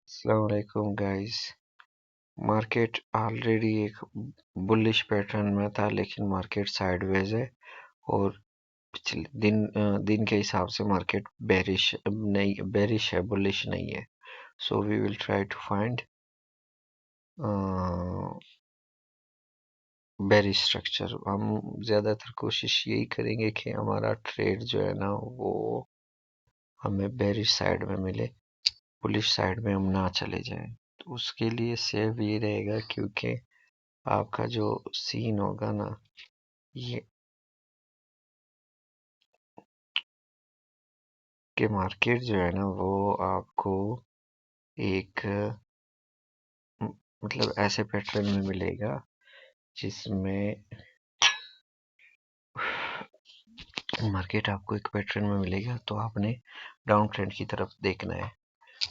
अस्सलाम वालेकुम guys. Market already एक बुलिश पैटर्न में था, लेकिन मार्केट साइडवेज है और पिछले दिन के हिसाब से मार्केट बेरिश है, बुलिश नहीं है। So we will try to find bearish structure. हम ज्यादातर कोशिश यही करेंगे कि हमारा ट्रेड जो है ना वो हमें बेरिश साइड में मिले, बुलिश साइड में हम ना चले जाएं। तो उसके लिए सेव ये रहेगा, क्योंकि आपका जो सीन होगा ना, ये कि मार्केट जो है ना वो आपको एक मतलब ऐसे पैटर्न में मिलेगा जिसमें मार्केट आपको एक पैटर्न में मिलेगा, तो आपने डाउन ट्रेंड की तरफ देखना है।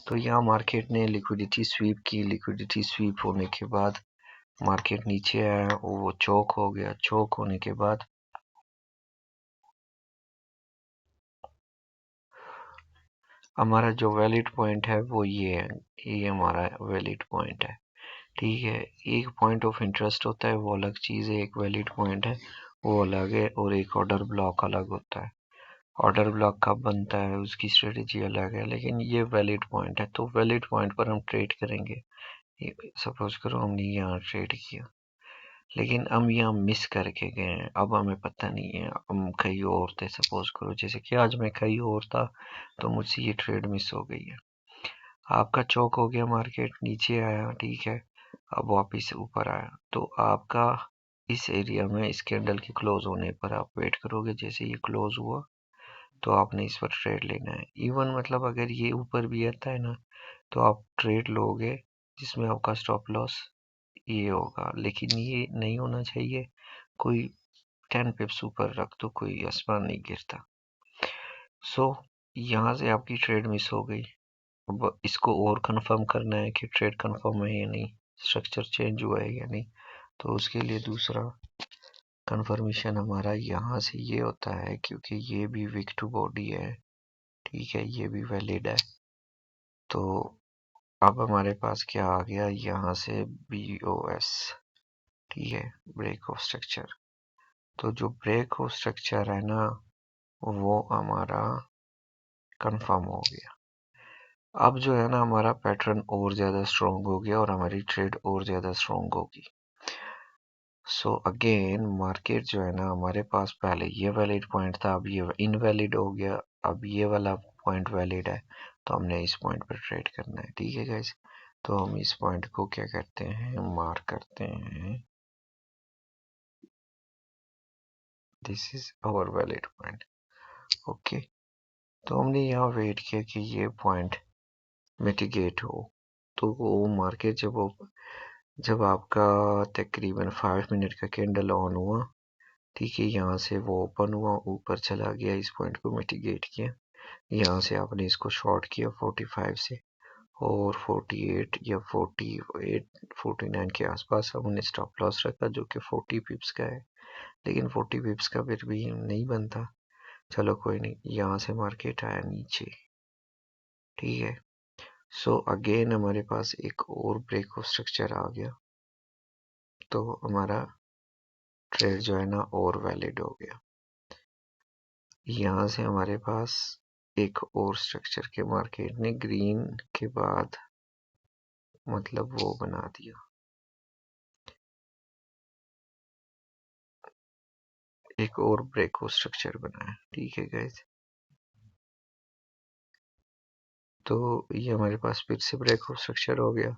तो यहाँ मार्केट ने लिक्विडिटी स्वीप की, लिक्विडिटी स्वीप होने के बाद मार्केट नीचे आया, वो चोक हो गया। चोक होने के बाद हमारा जो वैलिड पॉइंट है वो ये है, ये हमारा वैलिड पॉइंट है। ठीक है, एक पॉइंट ऑफ इंटरेस्ट होता है वो अलग चीज़ है, एक वैलिड पॉइंट है वो अलग है, और एक ऑर्डर ब्लॉक अलग होता है। ऑर्डर ब्लॉक कब बनता है उसकी स्ट्रेटेजी अलग है, लेकिन ये वैलिड पॉइंट है। तो वैलिड पॉइंट पर हम ट्रेड करेंगे। सपोज करो हमने यहाँ ट्रेड किया, लेकिन हम यहाँ मिस करके गए हैं, अब हमें पता नहीं है, हम कहीं और थे। सपोज करो जैसे कि आज मैं कहीं और था, तो मुझसे ये ट्रेड मिस हो गई है। आपका चौक हो गया, मार्केट नीचे आया, ठीक है, अब वापिस ऊपर आया, तो आपका इस एरिया में इस कैंडल के क्लोज होने पर आप वेट करोगे। जैसे ये क्लोज हुआ तो आपने इस पर ट्रेड लेना है। इवन मतलब अगर ये ऊपर भी आता है ना, तो आप ट्रेड लोगे जिसमें आपका स्टॉप लॉस ये होगा, लेकिन ये नहीं होना चाहिए। कोई 10 पिप्स ऊपर रख दो, कोई आसमान नहीं गिरता। सो यहाँ से आपकी ट्रेड मिस हो गई। अब इसको और कंफर्म करना है कि ट्रेड कंफर्म है या नहीं, स्ट्रक्चर चेंज हुआ है या नहीं। तो उसके लिए दूसरा कंफर्मेशन हमारा यहाँ से ये होता है, क्योंकि ये भी विक टू बॉडी है, ठीक है, ये भी वैलिड है। तो अब हमारे पास क्या आ गया यहाँ से, BOS, ठीक है, ब्रेक ऑफ स्ट्रक्चर। तो जो ब्रेक ऑफ स्ट्रक्चर है ना वो हमारा कंफर्म हो गया। अब जो है ना हमारा पैटर्न और ज्यादा स्ट्रॉन्ग हो गया और हमारी ट्रेड और ज्यादा स्ट्रॉन्ग होगी। सो अगेन मार्केट जो है ना, हमारे पास पहले ये वैलिड पॉइंट था, अब ये इनवैलिड हो गया, अब ये वाला पॉइंट वैलिड है, तो हमने इस पॉइंट पर ट्रेड करना है। ठीक है गाइस, तो हम इस पॉइंट को क्या करते हैं, मार्क करते हैं, this is our valid point. Okay, तो हमने यहाँ वेट किया कि ये पॉइंट मिटिगेट हो। तो वो मार्केट जब आपका तकरीबन 5 मिनट का कैंडल ऑन हुआ, ठीक है, यहाँ से वो ओपन हुआ, ऊपर चला गया, इस पॉइंट को मिटिगेट किया। यहाँ से आपने इसको शॉर्ट किया 45 से, और 48 या 48 49 के आसपास हमने स्टॉप लॉस रखा, जो कि 40 पिप्स का है, लेकिन 40 पिप्स का फिर भी नहीं बनता। चलो कोई नहीं, यहाँ से मार्केट आया नीचे, ठीक है। सो अगेन हमारे पास एक और ब्रेक ऑफ स्ट्रक्चर आ गया, तो हमारा ट्रेड जो है ना और वैलिड हो गया। यहाँ से हमारे पास एक और स्ट्रक्चर के मार्केट ने ग्रीन के बाद मतलब वो बना दिया, एक और ब्रेक ऑफ स्ट्रक्चर बनाया, ठीक है गाइस। तो ये हमारे पास फिर से ब्रेक ऑफ स्ट्रक्चर हो गया।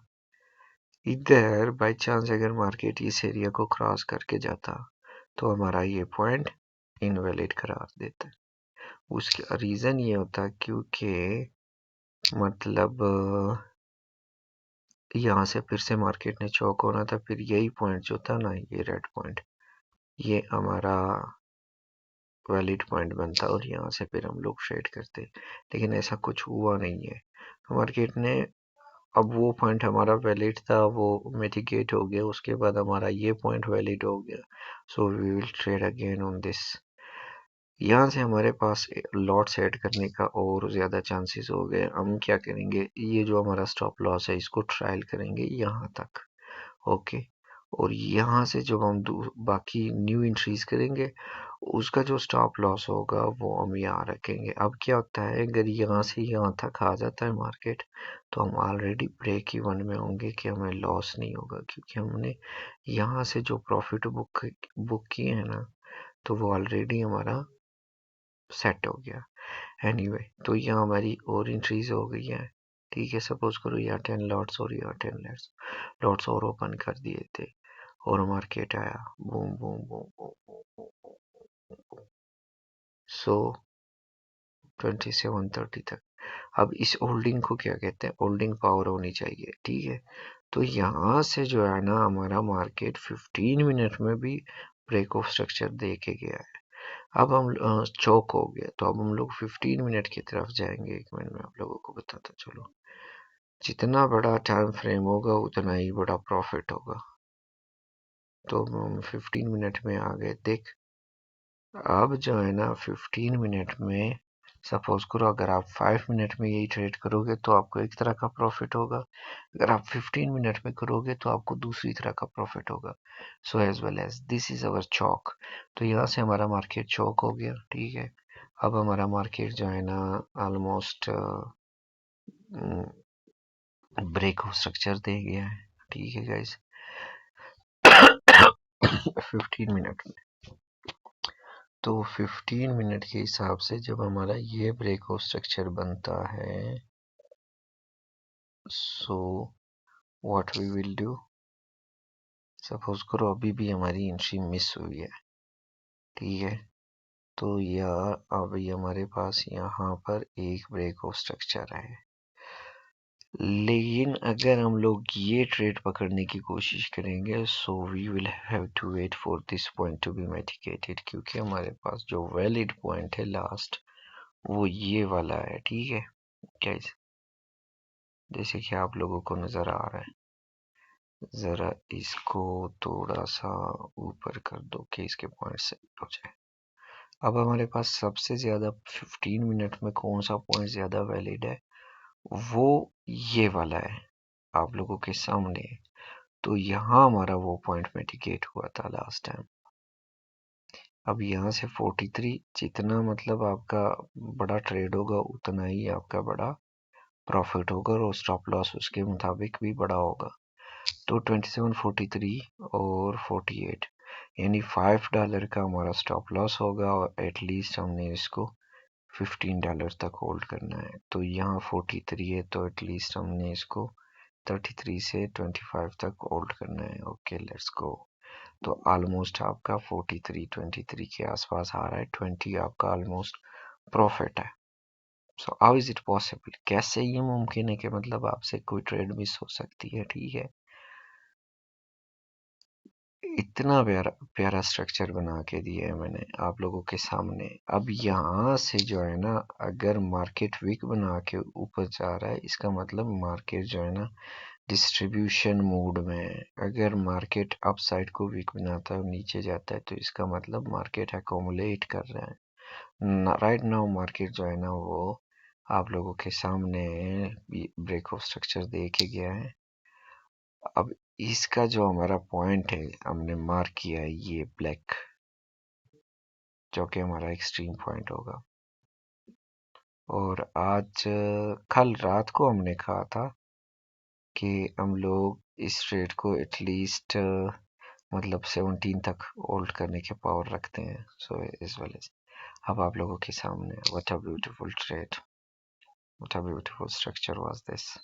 इधर बाय चांस अगर मार्केट इस एरिया को क्रॉस करके जाता, तो हमारा ये पॉइंट इनवैलिड करार देता। उसका रीजन ये होता क्योंकि मतलब यहाँ से फिर से मार्केट ने चौक होना था, फिर यही पॉइंट जो था ना, ये रेड पॉइंट, ये हमारा वैलिड पॉइंट बनता और यहाँ से फिर हम लोग ट्रेड करते, लेकिन ऐसा कुछ हुआ नहीं है। मार्केट ने अब वो पॉइंट हमारा वैलिड था वो मिटिगेट हो गया, उसके बाद हमारा ये पॉइंट वैलिड हो गया। So we will trade again on this. यहाँ से हमारे पास लॉट्स ऐड करने का और ज़्यादा चांसेस हो गए। हम क्या करेंगे, ये जो हमारा स्टॉप लॉस है इसको ट्रायल करेंगे यहाँ तक, ओके। और यहाँ से जब हम बाकी न्यू एंट्रीज करेंगे उसका जो स्टॉप लॉस होगा वो हम यहाँ रखेंगे। अब क्या होता है, अगर यहाँ से यहाँ तक आ जाता है मार्केट तो हम ऑलरेडी ब्रेक इवन में होंगे कि हमें लॉस नहीं होगा, क्योंकि हमने यहाँ से जो प्रॉफिट बुक किए हैं ना, तो वो ऑलरेडी हमारा सेट हो गया। एनीवे तो यहाँ हमारी और इंक्रीज हो गई है, ठीक है। सपोज करो यहाँ 10 लॉट्स और यहाँ 10 लॉट्स और ओपन कर दिए थे और मार्केट आया बूम बूम बूम बूम, सो 2730 तक। अब इस होल्डिंग को क्या कहते हैं, होल्डिंग पावर होनी चाहिए, ठीक है। तो यहाँ से जो है ना हमारा मार्केट 15 मिनट में भी ब्रेक ऑफ स्ट्रक्चर दे के गया है। अब हम चौक हो गया, तो अब हम लोग 15 मिनट की तरफ जाएंगे। 1 मिनट में आप लोगों को बताता चलो। जितना बड़ा टाइम फ्रेम होगा उतना ही बड़ा प्रॉफिट होगा। तो हम 15 मिनट में आ गए, देख। अब जो है ना 15 मिनट में सपोज करो अगर आप 5 मिनट में यही ट्रेड करोगे तो आपको एक तरह का प्रॉफिट होगा, अगर आप 15 मिनट में करोगे तो आपको दूसरी तरह का प्रॉफिट होगा। So as well as this is our chowk. तो यहाँ से हमारा मार्केट चौक हो गया, ठीक है। अब हमारा मार्केट जो है ना ऑलमोस्ट ब्रेक ऑफ स्ट्रक्चर दे गया है, ठीक है गाइस। 15 मिनट में, तो 15 मिनट के हिसाब से जब हमारा ये ब्रेक ऑफ स्ट्रक्चर बनता है, so what we will do, suppose करो अभी भी हमारी एंट्री मिस हुई है, ठीक है। तो यार अभी हमारे पास यहाँ पर एक ब्रेक ऑफ स्ट्रक्चर है, लेकिन अगर हम लोग ये ट्रेड पकड़ने की कोशिश करेंगे so we will have to wait for this point to be mitigated, क्योंकि हमारे पास जो वैलिड पॉइंट है लास्ट वो ये वाला है, ठीक है गाइस। जैसे कि आप लोगों को नजर आ रहा है, जरा इसको थोड़ा सा ऊपर कर दो कि इसके पॉइंट सही हो जाए। अब हमारे पास सबसे ज्यादा 15 मिनट में कौन सा पॉइंट ज्यादा वैलिड है, वो ये वाला है आप लोगों के सामने। तो यहाँ हमारा वो पॉइंट मिटिगेट हुआ था लास्ट टाइम। अब यहाँ से 43, जितना मतलब आपका बड़ा ट्रेड होगा उतना ही आपका बड़ा प्रॉफिट होगा और स्टॉप लॉस उसके मुताबिक भी बड़ा होगा। तो 27, 43 और 48 यानी $5 का हमारा स्टॉप लॉस होगा और एटलीस्ट हमने इसको $15 तक होल्ड करना है। तो यहाँ 43 है तो एटलीस्ट हमने इसको 33 से 25 तक होल्ड करना है। Okay let's go. तो ऑलमोस्ट आपका 43, 23 के आसपास आ रहा है, 20 आपका ऑलमोस्ट प्रॉफिट है। So how is it possible, कैसे ये मुमकिन है कि मतलब आपसे कोई ट्रेड मिस हो सकती है, ठीक है। इतना प्यारा प्यारा स्ट्रक्चर बना के दिया है मैंने आप लोगों के सामने। अब यहाँ से जो है ना अगर मार्केट वीक बना के ऊपर जा रहा है इसका मतलब मार्केट जो है ना डिस्ट्रीब्यूशन मोड में है। अगर मार्केट अप साइड को वीक बनाता है और नीचे जाता है तो इसका मतलब मार्केट एकोमुलेट कर रहा है। राइट नाउ मार्केट जो है ना वो आप लोगों के सामने ब्रेक ऑफ स्ट्रक्चर दे के गया है। अब इसका जो हमारा पॉइंट है हमने मार्क किया है ये ब्लैक, जो कि हमारा एक्सट्रीम पॉइंट होगा। और आज कल रात को हमने कहा था कि हम लोग इस ट्रेड को एटलीस्ट मतलब 17 तक होल्ड करने के पावर रखते हैं। सो इस वेल एज अब आप लोगों के सामने what a beautiful trade, what a beautiful structure was this.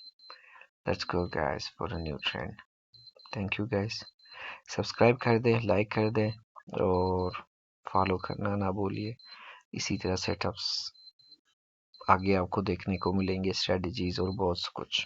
Let's go guys for a new trend. Thank you guys. Subscribe कर दें, लाइक कर दें और फॉलो करना ना भूलिए। इसी तरह सेटअप्स आगे आपको देखने को मिलेंगे, स्ट्रेटजीज और बहुत कुछ।